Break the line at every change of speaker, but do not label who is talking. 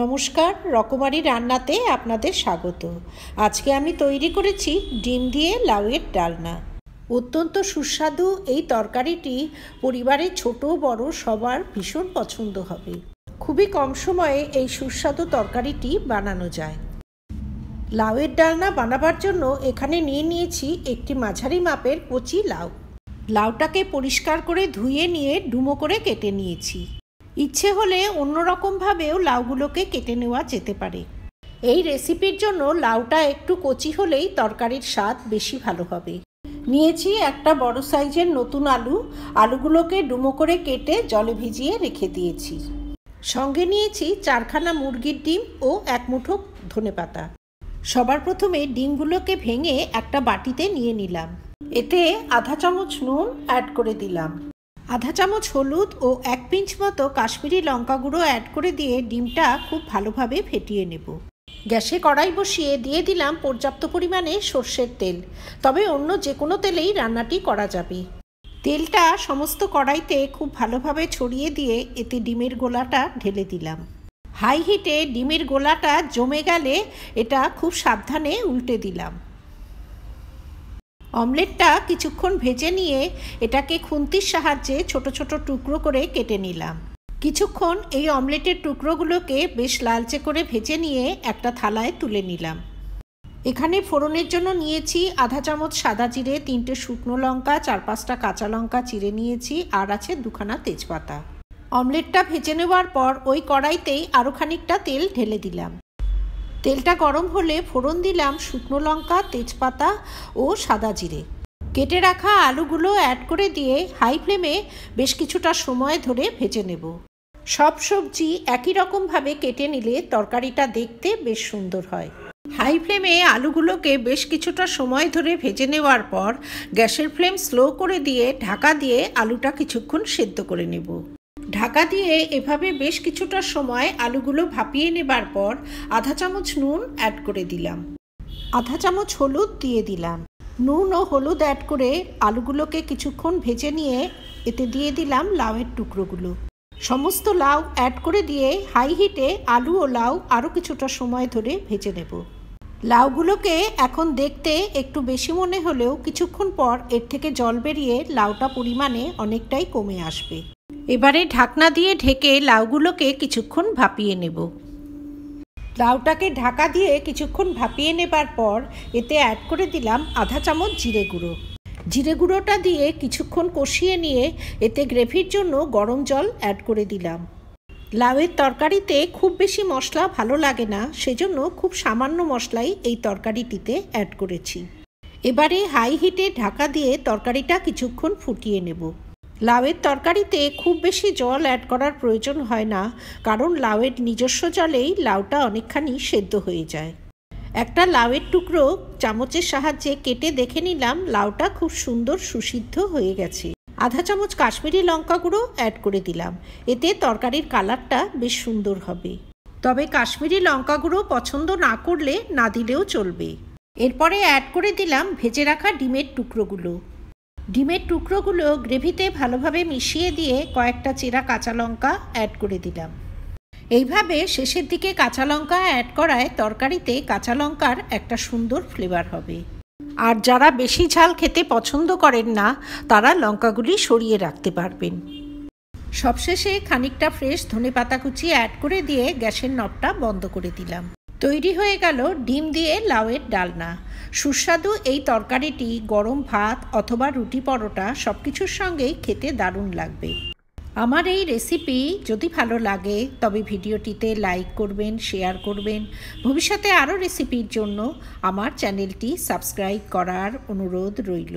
নমস্কার, রকমারি রান্নাতে আপনাদের স্বাগত। আজকে আমি তৈরি করেছি ডিম দিয়ে লাউয়ের ডালনা। অত্যন্ত সুস্বাদু এই তরকারিটি পরিবারের ছোট বড় সবার ভীষণ পছন্দ হবে। খুবই কম সময়ে এই সুস্বাদু তরকারিটি বানানো যায়। লাউয়ের ডালনা বানাবার জন্য এখানে নিয়েছি একটি মাঝারি মাপের কচি লাউ। লাউটাকে পরিষ্কার করে ধুয়ে নিয়ে ডুমো করে কেটে নিয়েছি। ইচ্ছে হলে অন্যরকমভাবেও লাউগুলোকে কেটে নেওয়া যেতে পারে। এই রেসিপির জন্য লাউটা একটু কচি হলেই তরকারির স্বাদ বেশি ভালো হবে। নিয়েছি একটা বড় সাইজের নতুন আলুগুলোকে ডুমো করে কেটে জলে ভিজিয়ে রেখে দিয়েছি। সঙ্গে নিয়েছি 4খানা মুরগির ডিম ও 1 মুঠো ধনেপাতা। সবার প্রথমে ডিমগুলোকে ভেঙে একটা বাটিতে নিয়ে নিলাম। এতে আধা চামচ নুন অ্যাড করে দিলাম, আধা চামচ হলুদ ও 1 পিঞ্চ মতো কাশ্মীরি লঙ্কা গুঁড়ো অ্যাড করে দিয়ে ডিমটা খুব ভালোভাবে ফেটিয়ে নেব। গ্যাসে কড়াই বসিয়ে দিয়ে দিলাম পর্যাপ্ত পরিমাণে সর্ষের তেল, তবে অন্য যে কোনো তেলেই রান্নাটি করা যাবে। তেলটা সমস্ত কড়াইতে খুব ভালোভাবে ছড়িয়ে দিয়ে এতে ডিমের গোলাটা ঢেলে দিলাম। হাই হিটে ডিমের গোলাটা জমে গেলে এটা খুব সাবধানে উল্টে দিলাম। অমলেটটা কিছুক্ষণ ভেজে নিয়ে এটাকে খুন্তির সাহায্যে ছোট ছোট টুকরো করে কেটে নিলাম। কিছুক্ষণ এই অমলেটের টুকরোগুলোকে বেশ লালচে করে ভেজে নিয়ে একটা থালায় তুলে নিলাম। এখানে ফোড়নের জন্য নিয়েছি আধা চামচ সাদা জিরে, 3টে শুকনো লঙ্কা, 4-5টা কাঁচা লঙ্কা চিড়ে নিয়েছি, আর আছে 2খানা তেজপাতা। অমলেটটা ভেজে নেওয়ার পর ওই কড়াইতেই আরও খানিকটা তেল ঢেলে দিলাম। তেলটা গরম হলে ফোড়ন দিলাম শুকনো লঙ্কা, তেজপাতা ও সাদা জিরে। কেটে রাখা আলুগুলো অ্যাড করে দিয়ে হাই ফ্লেমে বেশ কিছুটা সময় ধরে ভেজে নেব। সব সবজি একই রকমভাবে কেটে নিলে তরকারিটা দেখতে বেশ সুন্দর হয়। হাই ফ্লেমে আলুগুলোকে বেশ কিছুটা সময় ধরে ভেজে নেওয়ার পর গ্যাসের ফ্লেম স্লো করে দিয়ে ঢাকা দিয়ে আলুটা কিছুক্ষণ সেদ্ধ করে নেব। ঢাকা দিয়ে এভাবে বেশ কিছুটা সময় আলুগুলো ভাপিয়ে নেবার পর আধা চামচ নুন অ্যাড করে দিলাম, আধা চামচ হলুদ দিয়ে দিলাম। নুন ও হলুদ অ্যাড করে আলুগুলোকে কিছুক্ষণ ভেজে নিয়ে এতে দিয়ে দিলাম লাউয়ের টুকরোগুলো। সমস্ত লাউ অ্যাড করে দিয়ে হাই হিটে আলু ও লাউ আরও কিছুটা সময় ধরে ভেজে নেব। লাউগুলোকে এখন দেখতে একটু বেশি মনে হলেও কিছুক্ষণ পর এর থেকে জল বেরিয়ে লাউটা পরিমাণে অনেকটাই কমে আসবে। এবারে ঢাকনা দিয়ে ঢেকে লাউগুলোকে কিছুক্ষণ ভাপিয়ে নেব। লাউটাকে ঢাকা দিয়ে কিছুক্ষণ ভাপিয়ে নেবার পর এতে অ্যাড করে দিলাম আধা চামচ জিরে গুঁড়ো। জিরে গুঁড়োটা দিয়ে কিছুক্ষণ কষিয়ে নিয়ে এতে গ্রেভির জন্য গরম জল অ্যাড করে দিলাম। লাউয়ের তরকারিতে খুব বেশি মশলা ভালো লাগে না, সেজন্য খুব সামান্য মশলাই এই তরকারিটিতে অ্যাড করেছি। এবারে হাই হিটে ঢাকা দিয়ে তরকারিটা কিছুক্ষণ ফুটিয়ে নেব। লাউয়ের তরকারিতে খুব বেশি জল অ্যাড করার প্রয়োজন হয় না, কারণ লাউয়ের নিজস্ব জলেই লাউটা অনেকখানি সেদ্ধ হয়ে যায়। একটা লাউয়ের টুকরো চামচের সাহায্যে কেটে দেখে নিলাম লাউটা খুব সুন্দর সুসিদ্ধ হয়ে গেছে। আধা চামচ কাশ্মীরি লঙ্কা গুঁড়ো অ্যাড করে দিলাম, এতে তরকারির কালারটা বেশ সুন্দর হবে। তবে কাশ্মীরি লঙ্কা গুঁড়ো পছন্দ না করলে না দিলেও চলবে। এরপরে অ্যাড করে দিলাম ভেজে রাখা ডিমের টুকরোগুলো। ডিমের টুকরোগুলো গ্রেভিতে ভালোভাবে মিশিয়ে দিয়ে কয়েকটা চেরা কাঁচা লঙ্কা অ্যাড করে দিলাম। এইভাবে শেষের দিকে কাঁচা লঙ্কা অ্যাড করায় তরকারিতে কাঁচা লঙ্কার একটা সুন্দর ফ্লেভার হবে। আর যারা বেশি ঝাল খেতে পছন্দ করেন না তারা লঙ্কাগুলি সরিয়ে রাখতে পারবেন। সবশেষে খানিকটা ফ্রেশ ধনেপাতা কুচি অ্যাড করে দিয়ে গ্যাসের নবটা বন্ধ করে দিলাম। তৈরি হয়ে গেল ডিম দিয়ে লাউয়ের ডালনা। সুস্বাদু এই তরকারিটি গরম ভাত অথবা রুটি পরোটা সব কিছুর সঙ্গেই খেতে দারুণ লাগবে। আমার এই রেসিপি যদি ভালো লাগে তবে ভিডিওটিতে লাইক করবেন, শেয়ার করবেন। ভবিষ্যতে আরও রেসিপির জন্য আমার চ্যানেলটি সাবস্ক্রাইব করার অনুরোধ রইল।